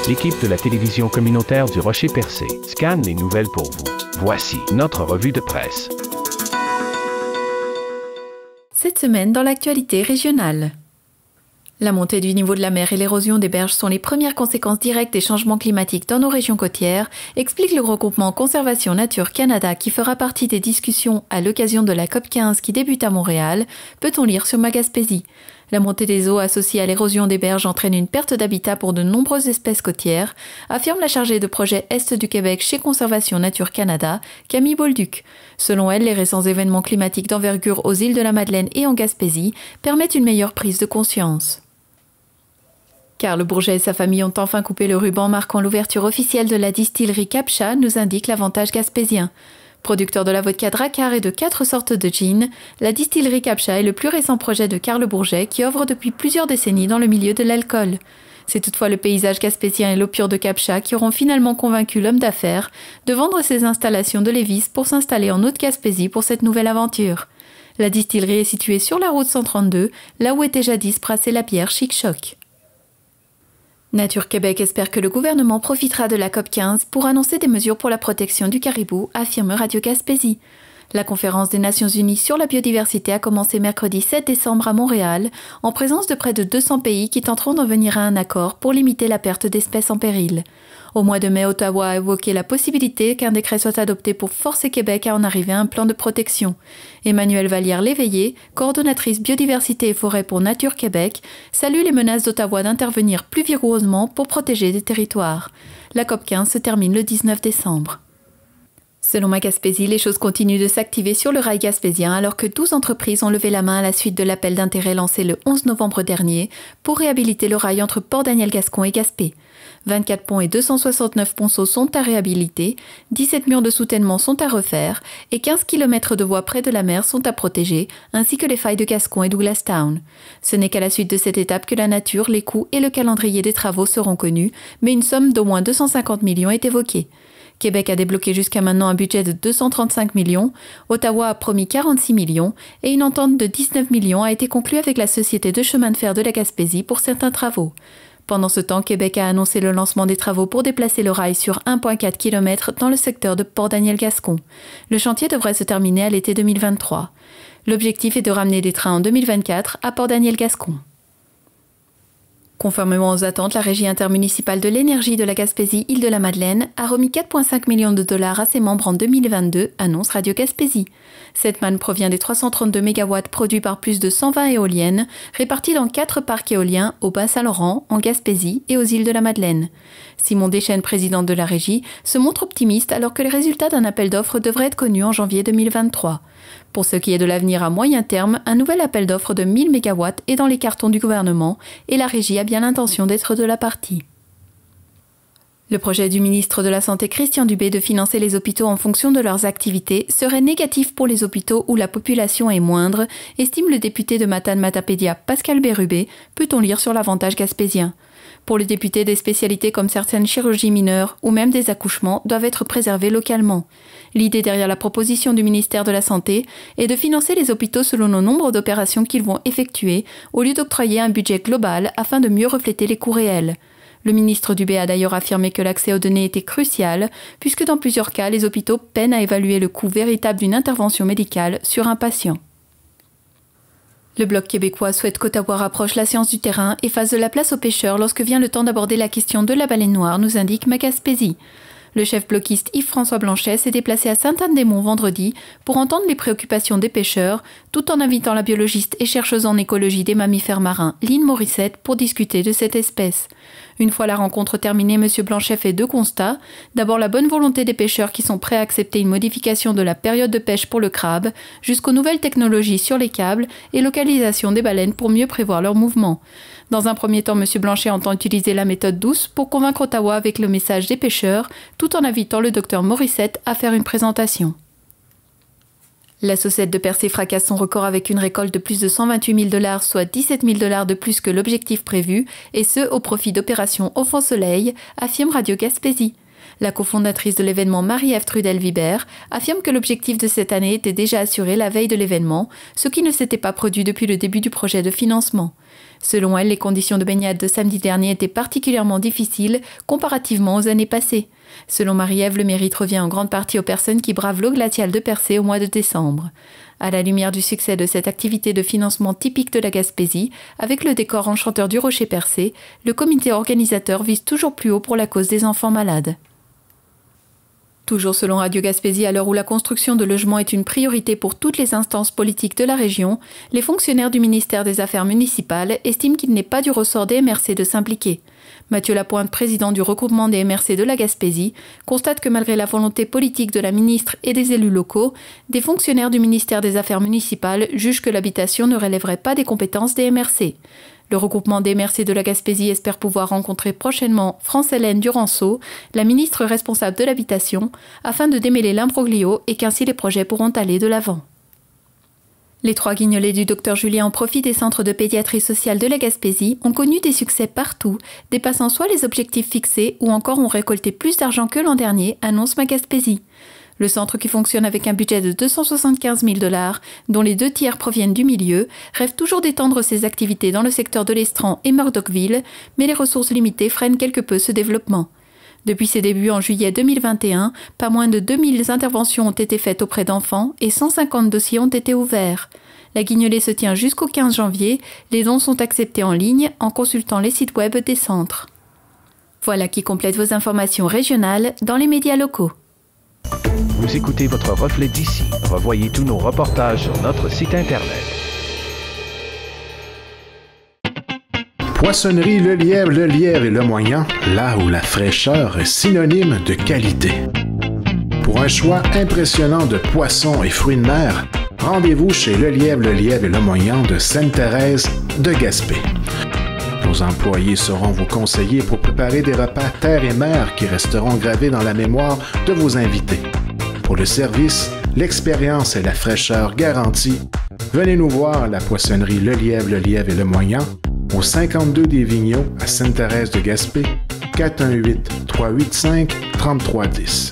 L'équipe de la télévision communautaire du Rocher-Percé scanne les nouvelles pour vous. Voici notre revue de presse. Cette semaine dans l'actualité régionale. La montée du niveau de la mer et l'érosion des berges sont les premières conséquences directes des changements climatiques dans nos régions côtières, explique le regroupement Conservation Nature Canada qui fera partie des discussions à l'occasion de la COP15 qui débute à Montréal, peut-on lire sur Magaspésie. La montée des eaux associée à l'érosion des berges entraîne une perte d'habitat pour de nombreuses espèces côtières, affirme la chargée de projet Est du Québec chez Conservation Nature Canada, Camille Bolduc. Selon elle, les récents événements climatiques d'envergure aux îles de la Madeleine et en Gaspésie permettent une meilleure prise de conscience. Carl Bourget et sa famille ont enfin coupé le ruban marquant l'ouverture officielle de la distillerie Capcha, nous indique l'Avantage gaspésien. Producteur de la vodka Drakkar et de 4 sortes de gin, la distillerie Capcha est le plus récent projet de Carl Bourget qui œuvre depuis plusieurs décennies dans le milieu de l'alcool. C'est toutefois le paysage gaspésien et l'eau pure de Capcha qui auront finalement convaincu l'homme d'affaires de vendre ses installations de Lévis pour s'installer en Haute-Gaspésie pour cette nouvelle aventure. La distillerie est située sur la route 132, là où était jadis brassée la bière Chic Choc. Nature Québec espère que le gouvernement profitera de la COP15 pour annoncer des mesures pour la protection du caribou, affirme Radio Gaspésie. La conférence des Nations Unies sur la biodiversité a commencé mercredi 7 décembre à Montréal, en présence de près de 200 pays qui tenteront d'en venir à un accord pour limiter la perte d'espèces en péril. Au mois de mai, Ottawa a évoqué la possibilité qu'un décret soit adopté pour forcer Québec à en arriver à un plan de protection. Emmanuelle Vallière-Léveillé, coordonnatrice biodiversité et forêt pour Nature Québec, salue les menaces d'Ottawa d'intervenir plus vigoureusement pour protéger des territoires. La COP15 se termine le 19 décembre. Selon Magaspésie, les choses continuent de s'activer sur le rail gaspésien alors que 12 entreprises ont levé la main à la suite de l'appel d'intérêt lancé le 11 novembre dernier pour réhabiliter le rail entre Port-Daniel-Gascon et Gaspé. 24 ponts et 269 ponceaux sont à réhabiliter, 17 murs de soutènement sont à refaire et 15 km de voies près de la mer sont à protéger, ainsi que les failles de Gascon et Douglastown. Ce n'est qu'à la suite de cette étape que la nature, les coûts et le calendrier des travaux seront connus, mais une somme d'au moins 250 millions est évoquée. Québec a débloqué jusqu'à maintenant un budget de 235 millions, Ottawa a promis 46 millions et une entente de 19 millions a été conclue avec la Société de chemin de fer de la Gaspésie pour certains travaux. Pendant ce temps, Québec a annoncé le lancement des travaux pour déplacer le rail sur 1,4 km dans le secteur de Port-Daniel-Gascon. Le chantier devrait se terminer à l'été 2023. L'objectif est de ramener des trains en 2024 à Port-Daniel-Gascon. Conformément aux attentes, la Régie intermunicipale de l'énergie de la Gaspésie-Île-de-la-Madeleine a remis 4,5 millions de dollars à ses membres en 2022, annonce Radio Gaspésie. Cette manne provient des 332 MW produits par plus de 120 éoliennes, réparties dans 4 parcs éoliens au Bas-Saint-Laurent, en Gaspésie et aux îles de la Madeleine. Simon Deschênes, président de la Régie, se montre optimiste alors que les résultats d'un appel d'offres devraient être connus en janvier 2023. Pour ce qui est de l'avenir à moyen terme, un nouvel appel d'offres de 1000 MW est dans les cartons du gouvernement et la Régie a bien l'intention d'être de la partie. Le projet du ministre de la Santé Christian Dubé de financer les hôpitaux en fonction de leurs activités serait négatif pour les hôpitaux où la population est moindre, estime le député de Matane-Matapédia Pascal Bérubé, peut-on lire sur l'Avantage gaspésien. Pour le député, des spécialités comme certaines chirurgies mineures ou même des accouchements doivent être préservées localement. L'idée derrière la proposition du ministère de la Santé est de financer les hôpitaux selon le nombre d'opérations qu'ils vont effectuer au lieu d'octroyer un budget global afin de mieux refléter les coûts réels. Le ministre Dubé a d'ailleurs affirmé que l'accès aux données était crucial puisque dans plusieurs cas, les hôpitaux peinent à évaluer le coût véritable d'une intervention médicale sur un patient. Le Bloc québécois souhaite qu'Ottawa rapproche la science du terrain et fasse de la place aux pêcheurs lorsque vient le temps d'aborder la question de la baleine noire, nous indique Magaspésie. Le chef bloquiste Yves-François Blanchet s'est déplacé à Sainte-Anne-des-Monts vendredi pour entendre les préoccupations des pêcheurs, tout en invitant la biologiste et chercheuse en écologie des mammifères marins, Lynn Morissette, pour discuter de cette espèce. Une fois la rencontre terminée, M. Blanchet fait 2 constats. D'abord, la bonne volonté des pêcheurs qui sont prêts à accepter une modification de la période de pêche pour le crabe, jusqu'aux nouvelles technologies sur les câbles et localisation des baleines pour mieux prévoir leurs mouvements. Dans un premier temps, M. Blanchet entend utiliser la méthode douce pour convaincre Ottawa avec le message des pêcheurs, tout en invitant le Dr Morissette à faire une présentation. La Saucette de Percé fracasse son record avec une récolte de plus de 128 000 $, soit 17 000 $ de plus que l'objectif prévu, et ce, au profit d'opérations Offense Soleil, affirme Radio Gaspésie. La cofondatrice de l'événement, Marie-Ève Trudel-Vibert, affirme que l'objectif de cette année était déjà assuré la veille de l'événement, ce qui ne s'était pas produit depuis le début du projet de financement. Selon elle, les conditions de baignade de samedi dernier étaient particulièrement difficiles comparativement aux années passées. Selon Marie-Ève, le mérite revient en grande partie aux personnes qui bravent l'eau glaciale de Percé au mois de décembre. À la lumière du succès de cette activité de financement typique de la Gaspésie, avec le décor enchanteur du Rocher Percé, le comité organisateur vise toujours plus haut pour la cause des enfants malades. Toujours selon Radio Gaspésie, à l'heure où la construction de logements est une priorité pour toutes les instances politiques de la région, les fonctionnaires du ministère des Affaires municipales estiment qu'il n'est pas du ressort des MRC de s'impliquer. Mathieu Lapointe, président du regroupement des MRC de la Gaspésie, constate que malgré la volonté politique de la ministre et des élus locaux, des fonctionnaires du ministère des Affaires municipales jugent que l'habitation ne relèverait pas des compétences des MRC. Le regroupement des MRC de la Gaspésie espère pouvoir rencontrer prochainement France-Hélène Duranceau, la ministre responsable de l'habitation, afin de démêler l'imbroglio et qu'ainsi les projets pourront aller de l'avant. Les 3 guignolés du Dr Julien en profit des centres de pédiatrie sociale de la Gaspésie ont connu des succès partout, dépassant soit les objectifs fixés ou encore ont récolté plus d'argent que l'an dernier, annonce Ma Gaspésie. Le centre, qui fonctionne avec un budget de 275 000 $, dont les 2 tiers proviennent du milieu, rêve toujours d'étendre ses activités dans le secteur de l'Estran et Murdochville, mais les ressources limitées freinent quelque peu ce développement. Depuis ses débuts en juillet 2021, pas moins de 2000 interventions ont été faites auprès d'enfants et 150 dossiers ont été ouverts. La guignolée se tient jusqu'au 15 janvier, les dons sont acceptés en ligne en consultant les sites web des centres. Voilà qui complète vos informations régionales dans les médias locaux. Vous écoutez votre reflet d'ici. Revoyez tous nos reportages sur notre site Internet. Poissonnerie Le Lièvre et Le Moyant, là où la fraîcheur est synonyme de qualité. Pour un choix impressionnant de poissons et fruits de mer, rendez-vous chez Le Lièvre et Le Moyant de Sainte-Thérèse de Gaspé. Nos employés seront vos conseillers pour préparer des repas terre et mer qui resteront gravés dans la mémoire de vos invités. Pour le service, l'expérience et la fraîcheur garantie, venez nous voir à la poissonnerie Le Lièvre et Le Moyant, au 52 des Vigneaux à Sainte-Thérèse de Gaspé, 418-385-3310.